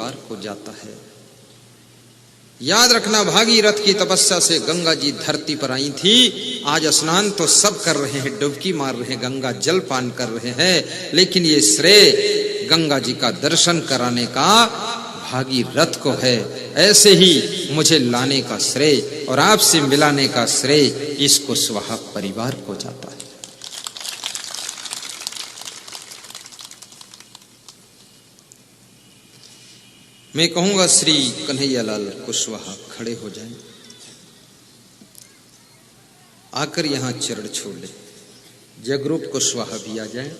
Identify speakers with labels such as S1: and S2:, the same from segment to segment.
S1: परिवार को जाता है। याद रखना, भागीरथ की तपस्या से गंगा जी धरती पर आई थी। आज स्नान तो सब कर रहे हैं, डुबकी मार रहे हैं, गंगा जल पान कर रहे हैं, लेकिन ये श्रेय गंगा जी का दर्शन कराने का भागीरथ को है। ऐसे ही मुझे लाने का श्रेय और आपसे मिलाने का श्रेय इस कुशवाहा परिवार को जाता है। मैं कहूंगा श्री कन्हैयालाल कुशवाहा खड़े हो जाएं, आकर यहां चरण छोड़ ले। जगरूप कुशवाहा भी आ जाएं,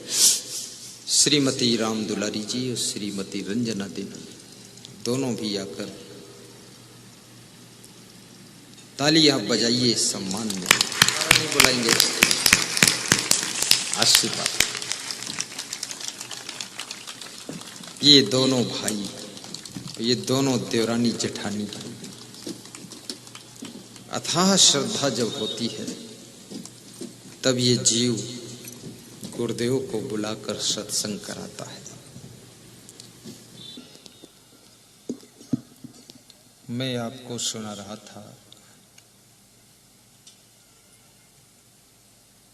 S1: श्रीमती राम दुलारी जी और श्रीमती रंजना देवी दोनों भी आकर ताली आप बजाइए सम्मान में। नहीं बुलाएंगे, आशीर्वाद। ये दोनों भाई, ये दोनों देवरानी जेठानी, अथाह श्रद्धा जब होती है तब ये जीव गुरुदेव को बुलाकर सत्संग कराता है। मैं आपको सुना रहा था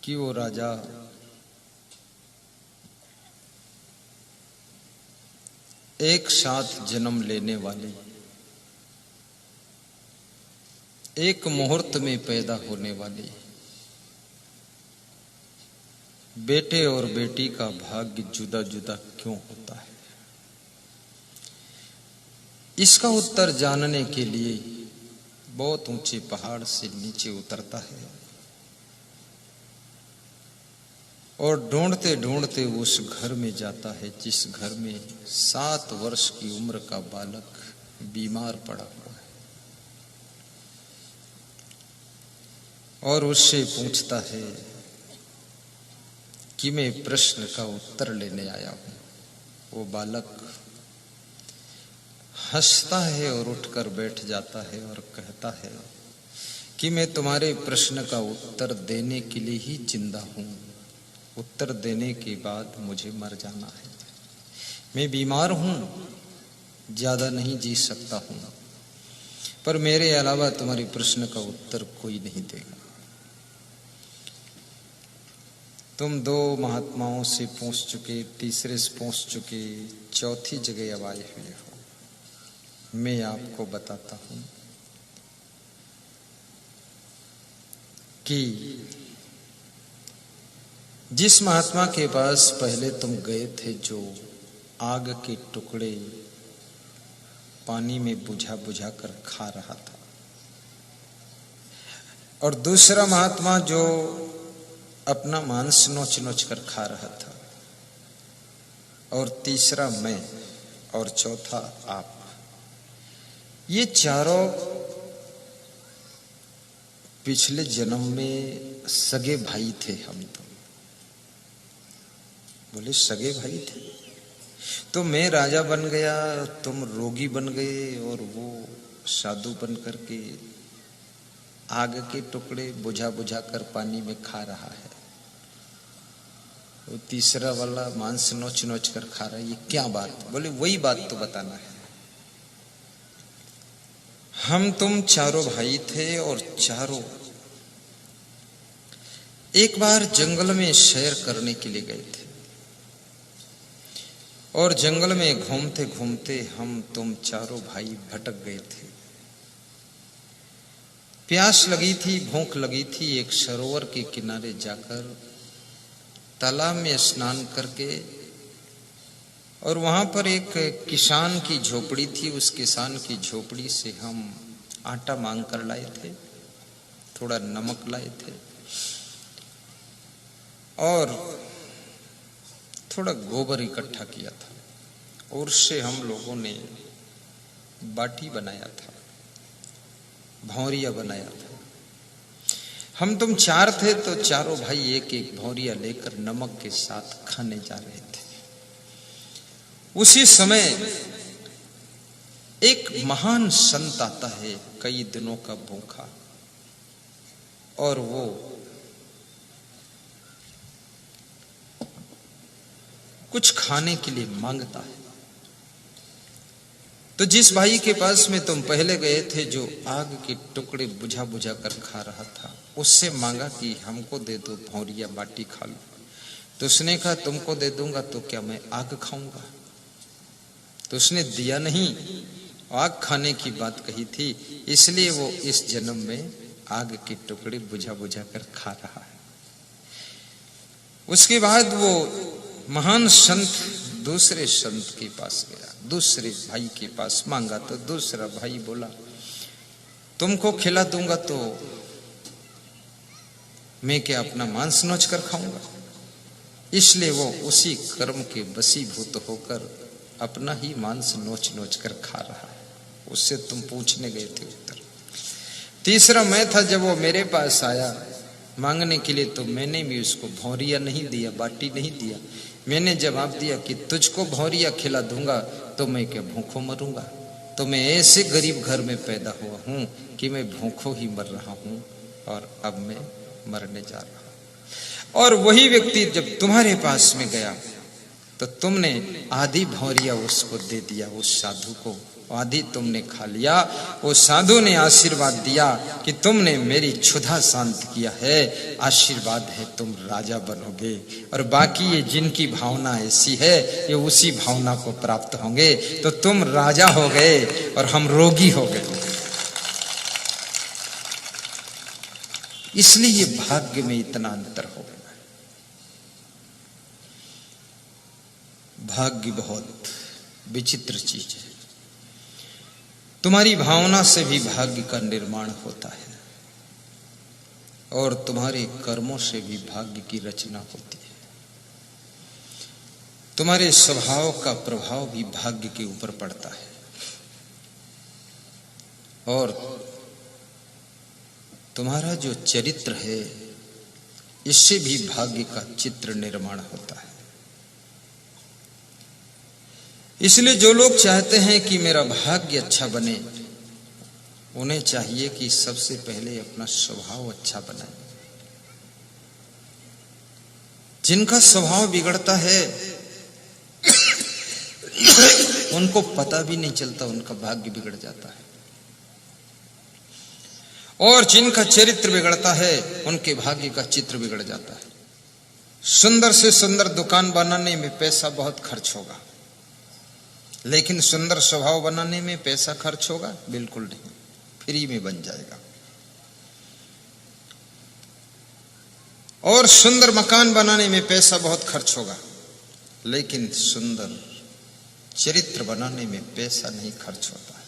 S1: कि वो राजा एक साथ जन्म लेने वाले, एक मुहूर्त में पैदा होने वाले बेटे और बेटी का भाग्य जुदा जुदा क्यों होता है? इसका उत्तर जानने के लिए बहुत ऊंचे पहाड़ से नीचे उतरता है और ढूंढते ढूंढते उस घर में जाता है जिस घर में 7 वर्ष की उम्र का बालक बीमार पड़ा हुआ है, और उससे पूछता है कि मैं प्रश्न का उत्तर लेने आया हूं। वो बालक हंसता है और उठकर बैठ जाता है और कहता है कि मैं तुम्हारे प्रश्न का उत्तर देने के लिए ही जिंदा हूं। उत्तर देने के बाद मुझे मर जाना है। मैं बीमार हूं, ज्यादा नहीं जी सकता हूं, पर मेरे अलावा तुम्हारे प्रश्न का उत्तर कोई नहीं देगा। तुम 2 महात्माओं से पूछ चुके, तीसरे से पूछ चुके, चौथी जगह अब आए हुए हो। मैं आपको बताता हूं कि जिस महात्मा के पास पहले तुम गए थे, जो आग के टुकड़े पानी में बुझा बुझा कर खा रहा था, और दूसरा महात्मा जो अपना मांस नोच नोच कर खा रहा था, और तीसरा मैं, और चौथा आप, ये चारों पिछले जन्म में सगे भाई थे। हम तो बोले सगे भाई थे, तो मैं राजा बन गया, तुम रोगी बन गए, और वो साधु बन करके आग के टुकड़े बुझा बुझा कर पानी में खा रहा है। वो तीसरा वाला मांस नोच नोच कर खा रहा है। ये क्या बात? बोले वही बात तो बताना है। हम तुम चारों भाई थे और चारों एक बार जंगल में सैर करने के लिए गए थे, और जंगल में घूमते घूमते हम तुम चारों भाई भटक गए थे। प्यास लगी थी, भूख लगी थी। एक सरोवर के किनारे जाकर तालाब में स्नान करके, और वहां पर एक किसान की झोपड़ी थी, उस किसान की झोपड़ी से हम आटा मांग कर लाए थे, थोड़ा नमक लाए थे, और थोड़ा गोबर इकट्ठा किया था, और उससे हम लोगों ने बाटी बनाया था, भौरिया बनाया था। हम तुम 4 थे तो चारों भाई एक एक भौरिया लेकर नमक के साथ खाने जा रहे थे। उसी समय एक महान संत आता है, कई दिनों का भूखा, और वो कुछ खाने के लिए मांगता है। तो जिस भाई के पास में तुम पहले गए थे, जो आग के टुकड़े बुझा बुझा कर खा रहा था, उससे मांगा कि हमको दे दो भौरिया बाटी खा लो। तो उसने कहा तुमको दे दूंगा तो क्या मैं आग खाऊंगा? तो उसने दिया नहीं, आग खाने की बात कही थी, इसलिए वो इस जन्म में आग के टुकड़े बुझा बुझा कर खा रहा है। उसके बाद वो महान संत दूसरे संत के पास गया, दूसरे भाई के पास मांगा तो दूसरा भाई बोला तुमको खिला दूंगा तो मैं क्या अपना मांस नोच कर खाऊंगा? इसलिए वो उसी कर्म के वशीभूत होकर अपना ही मांस नोच नोच कर खा रहा है। उससे तुम पूछने गए थे उत्तर। तीसरा मैं था, जब वो मेरे पास आया मांगने के लिए तो मैंने भी उसको भौरिया नहीं दिया, बाटी नहीं दिया। मैंने जवाब दिया कि तुझको भौरिया खिला दूंगा तो मैं क्या भूखों मरूंगा? तो मैं ऐसे गरीब घर में पैदा हुआ हूं कि मैं भूखों ही मर रहा हूं और अब मैं मरने जा रहा हूं। और वही व्यक्ति जब तुम्हारे पास में गया तो तुमने आधी भौरिया उसको दे दिया, उस साधु को आधी तुमने खा लिया। वो साधु ने आशीर्वाद दिया कि तुमने मेरी क्षुधा शांत किया है, आशीर्वाद है तुम राजा बनोगे। और बाकी ये जिनकी भावना ऐसी है ये उसी भावना को प्राप्त होंगे। तो तुम राजा हो गए और हम रोगी हो गए। इसलिए ये भाग्य में इतना अंतर हो गया। भाग्य बहुत विचित्र चीज है। तुम्हारी भावना से भी भाग्य का निर्माण होता है और तुम्हारे कर्मों से भी भाग्य की रचना होती है। तुम्हारे स्वभाव का प्रभाव भी भाग्य के ऊपर पड़ता है और तुम्हारा जो चरित्र है इससे भी भाग्य का चित्र निर्माण होता है। इसलिए जो लोग चाहते हैं कि मेरा भाग्य अच्छा बने, उन्हें चाहिए कि सबसे पहले अपना स्वभाव अच्छा बनाए। जिनका स्वभाव बिगड़ता है उनको पता भी नहीं चलता, उनका भाग्य बिगड़ जाता है। और जिनका चरित्र बिगड़ता है उनके भाग्य का चित्र बिगड़ जाता है। सुंदर से सुंदर दुकान बनाने में पैसा बहुत खर्च होगा, लेकिन सुंदर स्वभाव बनाने में पैसा खर्च होगा? बिल्कुल नहीं, फ्री में बन जाएगा। और सुंदर मकान बनाने में पैसा बहुत खर्च होगा, लेकिन सुंदर चरित्र बनाने में पैसा नहीं खर्च होता है।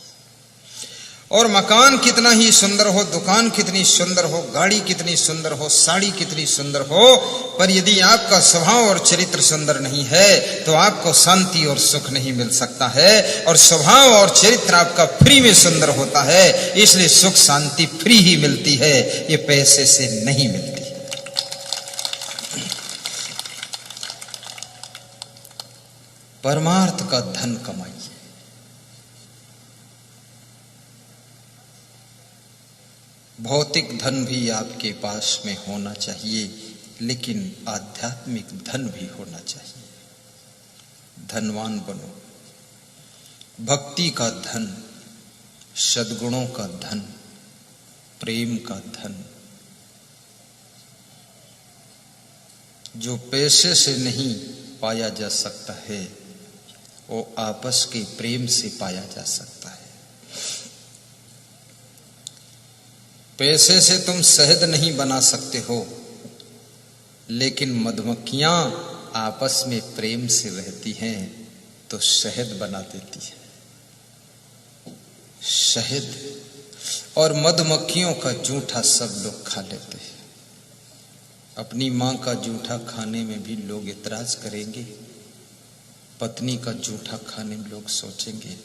S1: और मकान कितना ही सुंदर हो, दुकान कितनी सुंदर हो, गाड़ी कितनी सुंदर हो, साड़ी कितनी सुंदर हो, पर यदि आपका स्वभाव और चरित्र सुंदर नहीं है तो आपको शांति और सुख नहीं मिल सकता है। और स्वभाव और चरित्र आपका फ्री में सुंदर होता है, इसलिए सुख शांति फ्री ही मिलती है, ये पैसे से नहीं मिलती। परमार्थ का धन कमाइए। भौतिक धन भी आपके पास में होना चाहिए, लेकिन आध्यात्मिक धन भी होना चाहिए। धनवान बनो। भक्ति का धन, सद्गुणों का धन, प्रेम का धन, जो पैसे से नहीं पाया जा सकता है वो आपस के प्रेम से पाया जा सकता है। पैसे से तुम शहद नहीं बना सकते हो, लेकिन मधुमक्खियां आपस में प्रेम से रहती हैं तो शहद बना देती है। शहद और मधुमक्खियों का जूठा सब लोग खा लेते हैं। अपनी मां का जूठा खाने में भी लोग इतराज करेंगे, पत्नी का जूठा खाने में लोग सोचेंगे,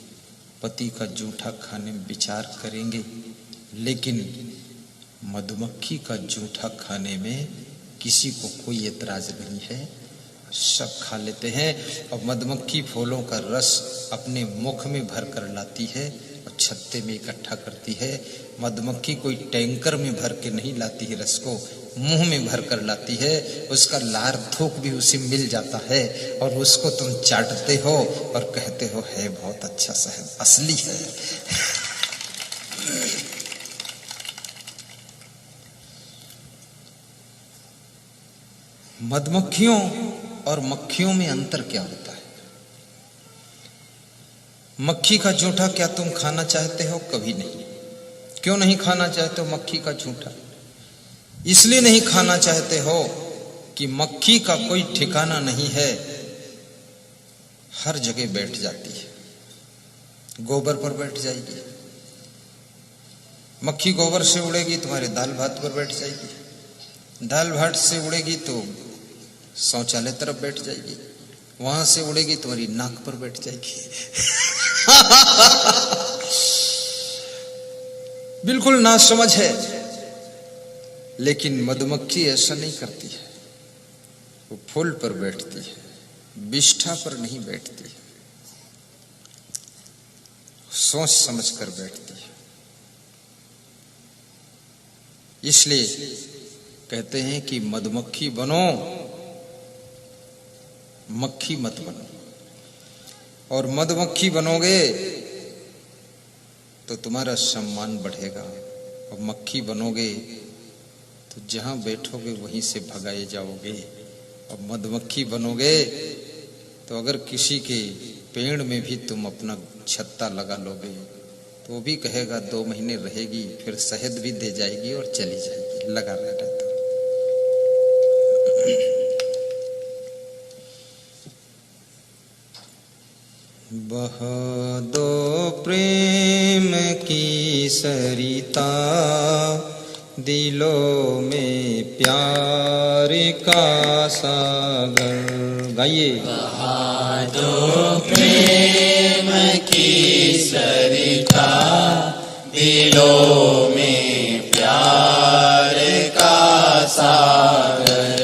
S1: पति का जूठा खाने में विचार करेंगे, लेकिन मधुमक्खी का जूठा खाने में किसी को कोई एतराज नहीं है, सब खा लेते हैं। और मधुमक्खी फूलों का रस अपने मुख में भर कर लाती है और छत्ते में इकट्ठा करती है। मधुमक्खी कोई टैंकर में भर के नहीं लाती है रस को, मुंह में भर कर लाती है। उसका लार थूक भी उसी मिल जाता है और उसको तुम चाटते हो और कहते हो है बहुत अच्छा शहद, असली है। मधुमक्खियों और मक्खियों में अंतर क्या होता है? मक्खी का जूठा क्या तुम खाना चाहते हो? कभी नहीं। क्यों नहीं खाना चाहते हो मक्खी का जूठा? इसलिए नहीं खाना चाहते हो कि मक्खी का कोई ठिकाना नहीं है, हर जगह बैठ जाती है। गोबर पर बैठ जाएगी, मक्खी गोबर से उड़ेगी तुम्हारे दाल भात पर बैठ जाएगी, दाल भात से उड़ेगी तो शौचालय तरफ बैठ जाएगी, वहां से उड़ेगी तुम्हारी नाक पर बैठ जाएगी। बिल्कुल नासमझ है। लेकिन मधुमक्खी ऐसा नहीं करती है, वो फूल पर बैठती है, विष्ठा पर नहीं बैठती है, सोच समझ कर बैठती है। इसलिए कहते हैं कि मधुमक्खी बनो, मक्खी मत बनो। और मधुमक्खी बनोगे तो तुम्हारा सम्मान बढ़ेगा, और मक्खी बनोगे तो जहां बैठोगे वहीं से भगाए जाओगे। और मधुमक्खी बनोगे तो अगर किसी के पेड़ में भी तुम अपना छत्ता लगा लोगे तो वो भी कहेगा 2 महीने रहेगी, फिर शहद भी दे जाएगी और चली जाएगी, लगा रहता। बहा दो प्रेम की सरिता, दिलों में प्यार का सागर। गाइए।
S2: बहा दो प्रेम की सरिता, दिलों में प्यार का सागर।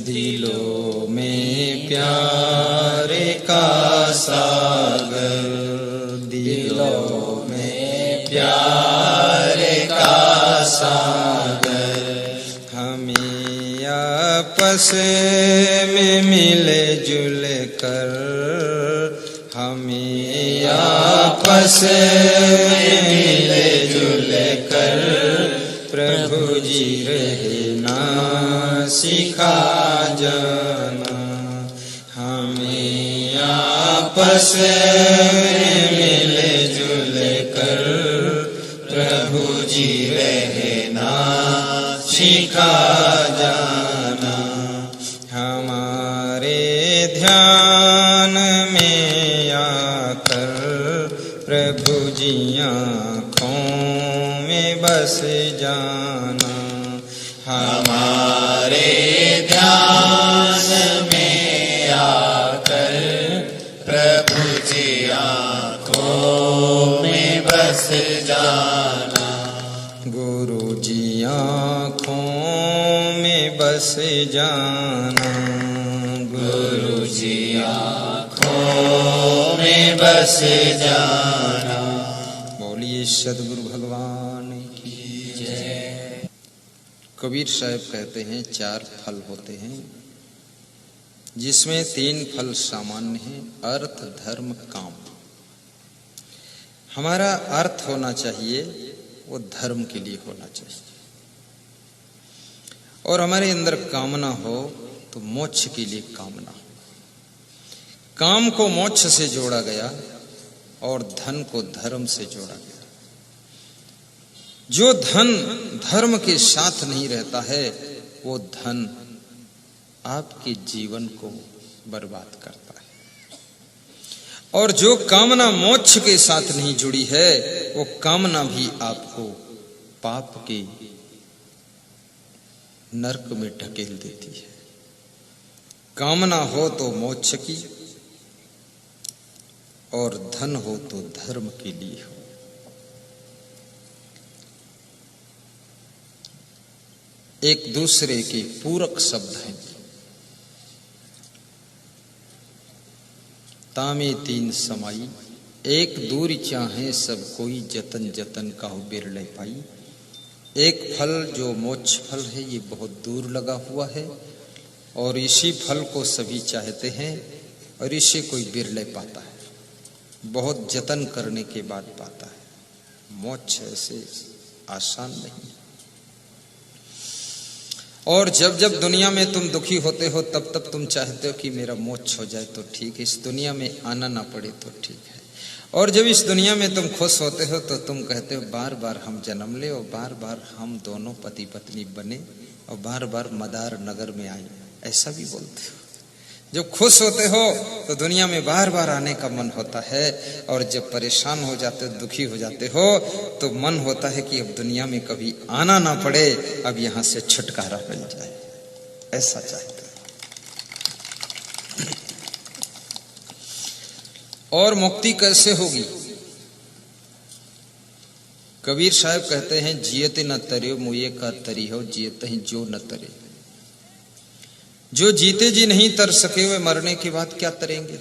S1: दिलों में प्यार का सागर, दिलों में प्यार का सागर। हमें आपस में मिले जुल कर, हमें आपस में मिले जुल कर प्रभु जी रहना सिखा जाना। हमें आपस में मिले जुल कर प्रभु जी रहना सिखा जाना। हमारे ध्यान में आकर प्रभु जी आँखों में बस जाना।
S2: हमारे ध्यान में आकर प्रभु जी आँखों में बस जाना।
S1: गुरु जी आँखों में बस जाना।
S2: गुरु जी आँखों में बस जाना।
S1: बोलिए सद्गुरु भगवान की जय। कबीर साहब कहते हैं 4 फल होते हैं, जिसमें 3 फल सामान्य हैं, अर्थ धर्म काम। हमारा अर्थ होना चाहिए वो धर्म के लिए होना चाहिए, और हमारे अंदर कामना हो तो मोक्ष के लिए कामना हो। काम को मोक्ष से जोड़ा गया और धन को धर्म से जोड़ा गया। जो धन धर्म के साथ नहीं रहता है वो धन आपके जीवन को बर्बाद करता है, और जो कामना मोक्ष के साथ नहीं जुड़ी है वो कामना भी आपको पाप के नरक में ढकेल देती है। कामना हो तो मोक्ष की, और धन हो तो धर्म के लिए हो। एक दूसरे के पूरक शब्द हैं। तामे 3 समाई, एक दूर चाहे सब कोई, जतन जतन काहू बिरले पाई। एक फल जो मोक्ष फल है ये बहुत दूर लगा हुआ है और इसी फल को सभी चाहते हैं और इसे कोई बिरले पाता है, बहुत जतन करने के बाद पाता है। मोक्ष ऐसे आसान नहीं। और जब जब दुनिया में तुम दुखी होते हो तब तब तुम चाहते हो कि मेरा मोक्ष हो जाए तो ठीक है, इस दुनिया में आना ना पड़े तो ठीक है। और जब इस दुनिया में तुम खुश होते हो तो तुम कहते हो बार बार हम जन्म ले और बार बार हम दोनों पति पत्नी बने और बार बार मदार नगर में आए, ऐसा भी बोलते हो। जब खुश होते हो तो दुनिया में बार बार आने का मन होता है और जब परेशान हो जाते हो, दुखी हो जाते हो तो मन होता है कि अब दुनिया में कभी आना ना पड़े, अब यहां से छुटकारा मिल जाए, ऐसा चाहते हैं। और मुक्ति कैसे होगी? कबीर साहब कहते हैं जियते न तरियो मुये का तरी हो, जियते ही जो न तरे। जो जीते जी नहीं तर सके वे मरने के बाद क्या तरेंगे?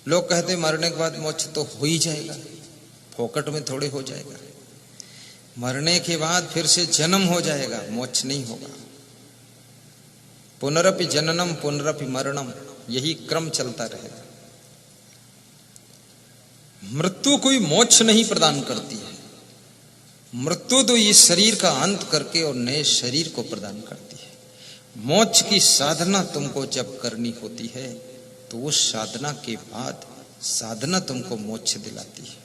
S1: लोग कहते मरने के बाद मोक्ष तो हो ही जाएगा, फोकट में थोड़े हो जाएगा। मरने के बाद फिर से जन्म हो जाएगा, मोक्ष नहीं होगा। पुनरपि जननम पुनरपि मरणम, यही क्रम चलता रहेगा। मृत्यु कोई मोक्ष नहीं प्रदान करती है। मृत्यु तो इस शरीर का अंत करके और नए शरीर को प्रदान करती है। मोक्ष की साधना तुमको जब करनी होती है तो उस साधना के बाद साधना तुमको मोक्ष दिलाती है।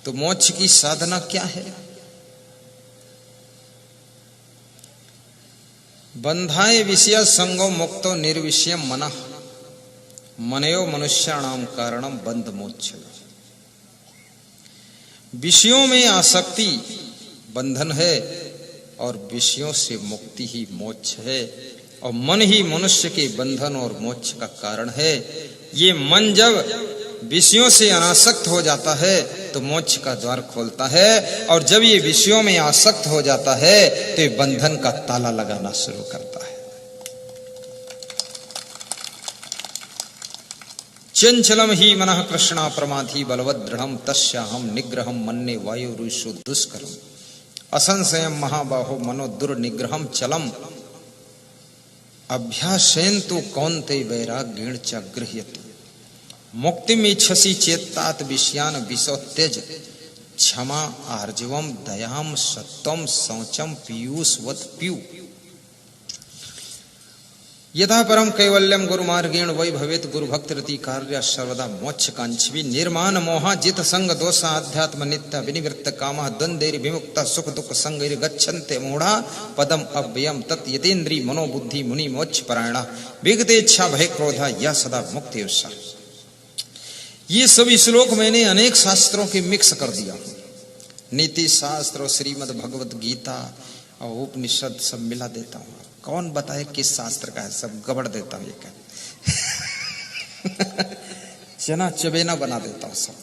S1: तो मोक्ष की साधना क्या है? बंधाए विषय संगो मुक्तो निर्विषयम मनः, मनयो मनुष्याणाम कारणम बंध मोक्ष। विषयों में आसक्ति बंधन है और विषयों से मुक्ति ही मोक्ष है, और मन ही मनुष्य के बंधन और मोक्ष का कारण है। ये मन जब विषयों से अनासक्त हो जाता है तो मोक्ष का द्वार खोलता है, और जब ये विषयों में आसक्त हो जाता है तो ये बंधन का ताला लगाना शुरू करता है। चंचलम ही मनः कृष्णा प्रमाथि बलवद दृढ़म तस्याहम निग्रहम मन्ने वायु रुषु दुष्करम असंशयम महाबाहो मनो दुर्निग्रहम चलम अभ्यासेन तो कौन्ते वैराग्येण च गृह्यते। मुक्तिम इच्छसि चेत्तात विषयान विषो त्यज, क्षमा आर्जवम दयाम सत्वम शौचम पीयूषवत पीयू। यथा परम कैवल्यम गुरु मार्गेण वै भवेत गुरु भक्ति रति कार्य सर्वदा मोक्ष कांक्षी निर्माण मोहा जित संग दोषा अध्यात्म नित्य विनिवृत्त कामः द्वंद्वैर विमुक्त सुख दुख संगैर गच्छन्ते मूढ़ा पदम अव्ययम तत् यतेन्द्री मनोबुद्धि मुनि मोक्ष परायणा विगते इच्छा भय क्रोधा यह सदा मुक्ति उत्साह। ये सभी श्लोक मैंने अनेक शास्त्रों के मिक्स कर दिया, नीति शास्त्र और श्रीमद् भगवत गीता और उपनिषद सब मिला देता हूँ। कौन बताए किस शास्त्र का है, सब गबड़ देता हूँ। ये क्या चना चबेना बना देता हूँ सब।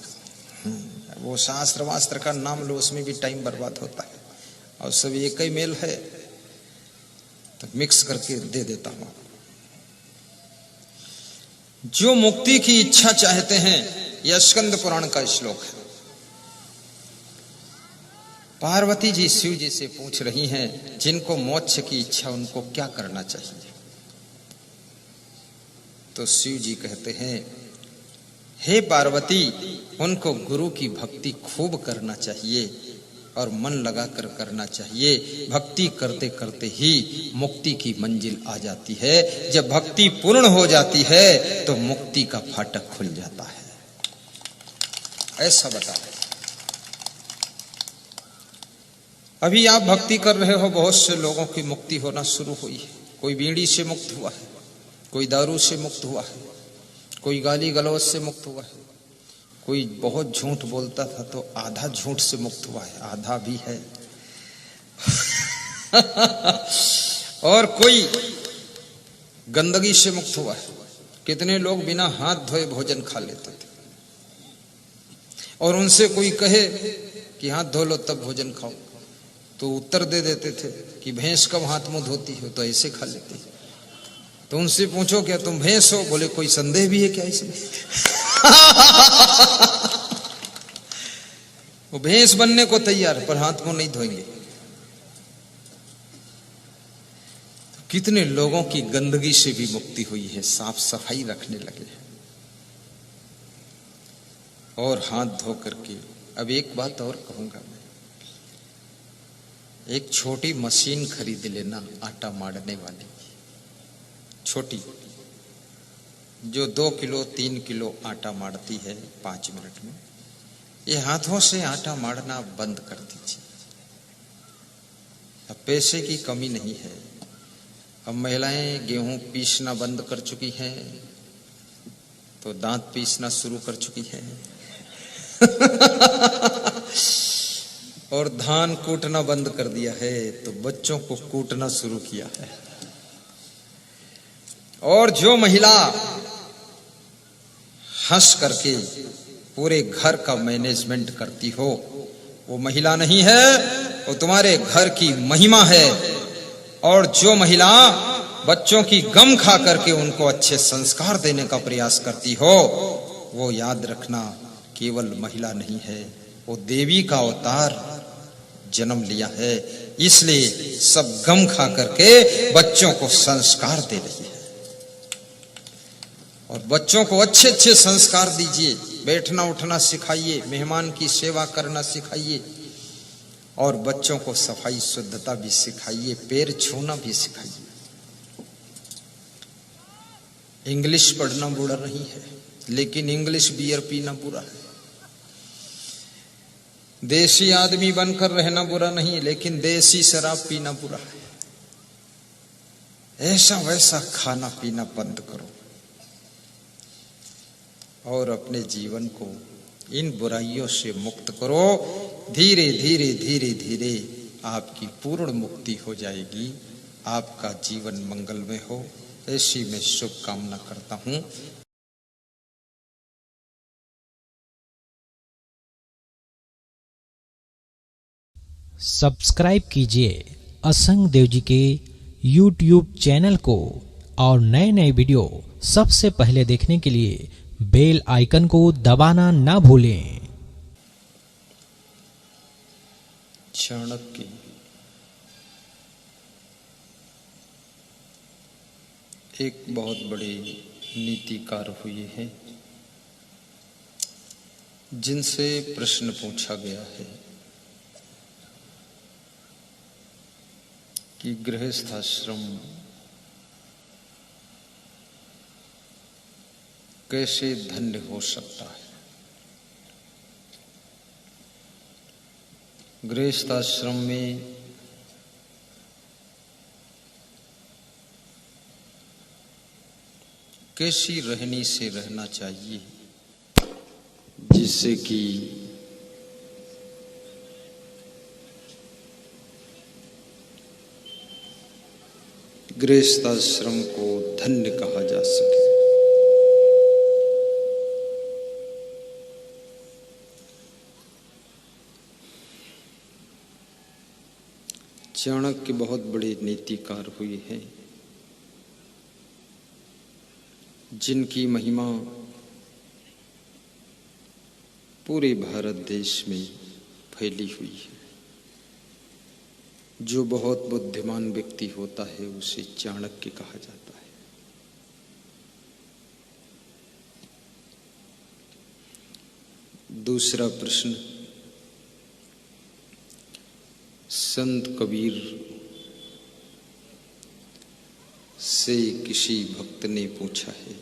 S1: वो शास्त्र वास्त्र का नाम लो, उसमें भी टाइम बर्बाद होता है, और सब एक ही मेल है तो मिक्स करके दे देता हूँ। जो मुक्ति की इच्छा चाहते हैं, यह स्कंद पुराण का श्लोक है। पार्वती जी शिव जी से पूछ रही हैं, जिनको मोक्ष की इच्छा उनको क्या करना चाहिए? तो शिव जी कहते हैं, हे पार्वती, उनको गुरु की भक्ति खूब करना चाहिए और मन लगाकर करना चाहिए। भक्ति करते करते ही मुक्ति की मंजिल आ जाती है। जब भक्ति पूर्ण हो जाती है तो मुक्ति का फाटक खुल जाता है, ऐसा बता। अभी आप भक्ति कर रहे हो, बहुत से लोगों की मुक्ति होना शुरू हुई है। कोई बीड़ी से मुक्त हुआ है, कोई दारू से मुक्त हुआ है, कोई गाली गलौज से मुक्त हुआ है, कोई बहुत झूठ बोलता था तो आधा झूठ से मुक्त हुआ है, आधा भी है और कोई गंदगी से मुक्त हुआ है। कितने लोग बिना हाथ धोए भोजन खा लेते थे, और उनसे कोई कहे कि हाथ धो लो तब भोजन खाओ, तो उत्तर दे देते थे कि भैंस कब हाथ मुंह धोती हो, तो ऐसे खा लेती। तो उनसे पूछो क्या तुम भैंस हो? बोले कोई संदेह भी है क्या इसमें? वो भैंस बनने को तैयार पर हाथ को नहीं धोएंगे। कितने लोगों की गंदगी से भी मुक्ति हुई है, साफ सफाई रखने लगे हैं और हाथ धो करके। अब एक बात और कहूंगा मैं, एक छोटी मशीन खरीद लेना आटा मारने वाली, छोटी, जो 2 किलो 3 किलो आटा मारती है 5 मिनट में। ये हाथों से आटा मारना बंद कर दीजिए। अब पैसे की कमी नहीं है। अब महिलाएं गेहूं पीसना बंद कर चुकी हैं तो दांत पीसना शुरू कर चुकी है और धान कूटना बंद कर दिया है तो बच्चों को कूटना शुरू किया है। और जो महिला हंस करके पूरे घर का मैनेजमेंट करती हो वो महिला नहीं है, वो तुम्हारे घर की महिमा है। और जो महिला बच्चों की गम खा करके उनको अच्छे संस्कार देने का प्रयास करती हो, वो याद रखना केवल महिला नहीं है, वो देवी का अवतार जन्म लिया है। इसलिए सब गम खा करके बच्चों को संस्कार दे रही है। और बच्चों को अच्छे अच्छे संस्कार दीजिए, बैठना उठना सिखाइए, मेहमान की सेवा करना सिखाइए और बच्चों को सफाई शुद्धता भी सिखाइए, पैर छूना भी सिखाइए। इंग्लिश पढ़ना बुरा नहीं है, लेकिन इंग्लिश बियर पीना बुरा है। देसी आदमी बनकर रहना बुरा नहीं है, लेकिन देसी शराब पीना बुरा है। ऐसा वैसा खाना पीना बंद करो और अपने जीवन को इन बुराइयों से मुक्त करो। धीरे धीरे धीरे धीरे आपकी पूर्ण मुक्ति हो जाएगी, आपका जीवन मंगलमय हो, ऐसी मैं शुभकामना करता हूं।
S3: सब्सक्राइब कीजिए असंग देव जी के YouTube चैनल को और नए नए वीडियो सबसे पहले देखने के लिए बेल आइकन को दबाना ना भूलें।
S1: चाणक्य एक बहुत बड़े नीतिकार हुए हैं जिनसे प्रश्न पूछा गया है कि गृहस्थाश्रम कैसे धन्य हो सकता है। गृहस्थाश्रम में कैसी रहनी से रहना चाहिए जिससे कि गृहस्थाश्रम को धन्य कहा जा सके। चाणक्य बहुत बड़े नीतिकार हुए हैं जिनकी महिमा पूरे भारत देश में फैली हुई है। जो बहुत बुद्धिमान व्यक्ति होता है उसे चाणक्य कहा जाता है। दूसरा प्रश्न, संत कबीर से किसी भक्त ने पूछा है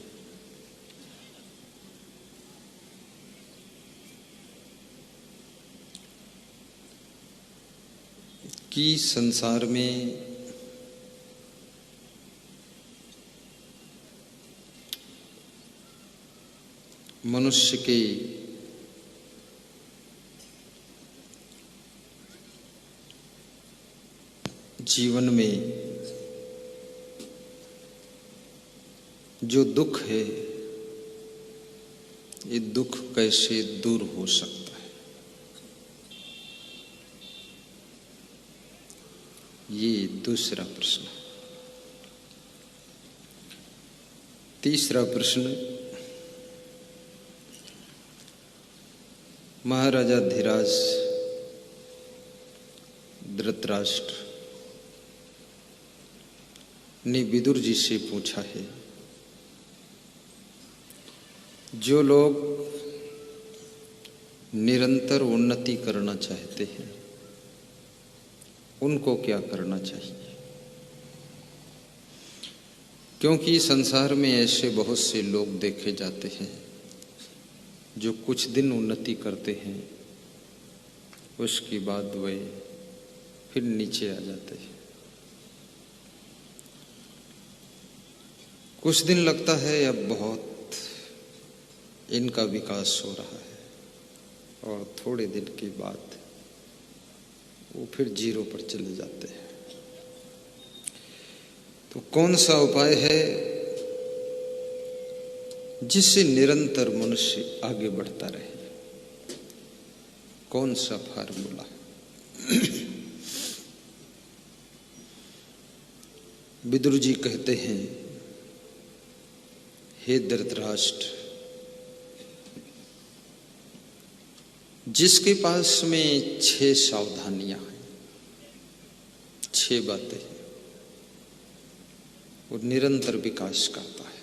S1: कि संसार में मनुष्य के जीवन में जो दुख है, ये दुख कैसे दूर हो सकता है। ये दूसरा प्रश्न। तीसरा प्रश्न, महाराजा धीराज धृतराष्ट्र ने विदुर जी से पूछा है, जो लोग निरंतर उन्नति करना चाहते हैं उनको क्या करना चाहिए? क्योंकि संसार में ऐसे बहुत से लोग देखे जाते हैं जो कुछ दिन उन्नति करते हैं, उसके बाद वे फिर नीचे आ जाते हैं। कुछ दिन लगता है अब बहुत इनका विकास हो रहा है, और थोड़े दिन के बाद वो फिर जीरो पर चले जाते हैं। तो कौन सा उपाय है जिससे निरंतर मनुष्य आगे बढ़ता रहे? कौन सा फार्मूला? विदुर जी कहते हैं, हे धृतराष्ट्र, जिसके पास में 6 सावधानियां हैं, 6 बातें हैं, वो निरंतर विकास करता है।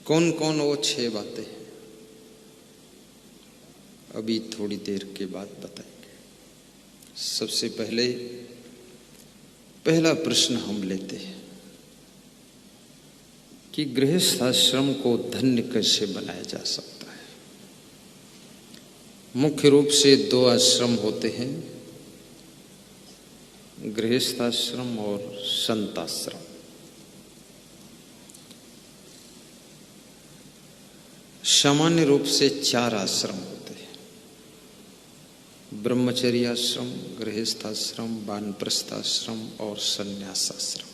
S1: कौन कौन वो 6 बातें हैं? अभी थोड़ी देर के बाद बताएंगे। सबसे पहला प्रश्न हम लेते हैं कि गृहस्थ आश्रम को धन्य कैसे बनाया जा सकता है? मुख्य रूप से 2 आश्रम होते हैं, गृहस्थ आश्रम और संत आश्रम। सामान्य रूप से 4 आश्रम होते हैं, ब्रह्मचर्य आश्रम, गृहस्थ आश्रम, वानप्रस्थ आश्रम और संन्यास आश्रम।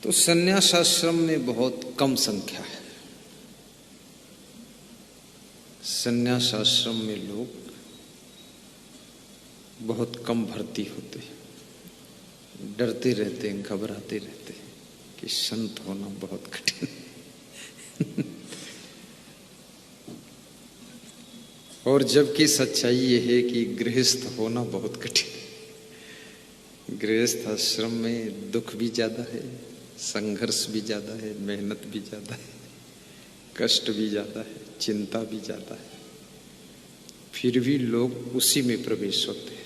S1: तो संन्यास आश्रम में बहुत कम संख्या है। संन्यास आश्रम में लोग बहुत कम भर्ती होते हैं, डरते रहते हैं, घबराते रहते हैं कि संत होना बहुत कठिन है। और जबकि सच्चाई ये है कि गृहस्थ होना बहुत कठिन है। गृहस्थ आश्रम में दुख भी ज्यादा है, संघर्ष भी ज्यादा है, मेहनत भी ज्यादा है, कष्ट भी ज्यादा है, चिंता भी ज्यादा है, फिर भी लोग उसी में प्रवेश होते हैं।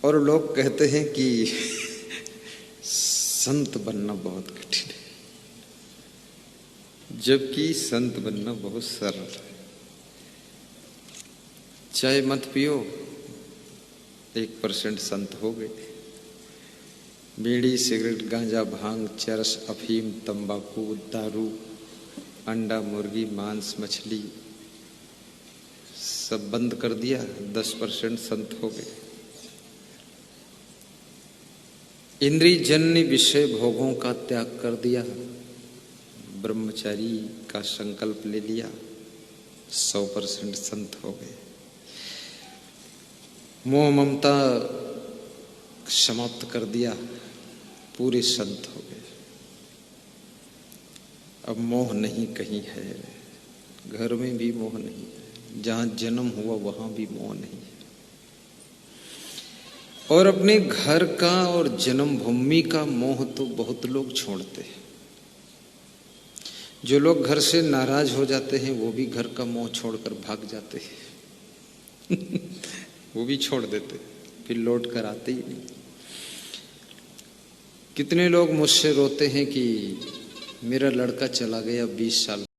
S1: और लोग कहते हैं कि संत बनना बहुत कठिन है, जबकि संत बनना बहुत सरल है। चाय मत पियो, 1% संत हो गए। बीड़ी, सिगरेट, गांजा, भांग, चरस, अफीम, तंबाकू, दारू, अंडा, मुर्गी, मांस, मछली सब बंद कर दिया, 10% संत हो गए। इंद्रिय जन्य विषय भोगों का त्याग कर दिया, ब्रह्मचारी का संकल्प ले लिया, 100% संत हो गए। मोह ममता समाप्त कर दिया, पूरे संत हो गए। अब मोह नहीं कहीं है, घर में भी मोह नहीं है, जहां जन्म हुआ वहां भी मोह नहीं है। और अपने घर का और जन्मभूमि का मोह तो बहुत लोग छोड़ते हैं। जो लोग घर से नाराज हो जाते हैं वो भी घर का मोह छोड़कर भाग जाते हैं। वो भी छोड़ देते, फिर लौट कर आते ही नहीं। कितने लोग मुझसे रोते हैं कि मेरा लड़का चला गया 20 साल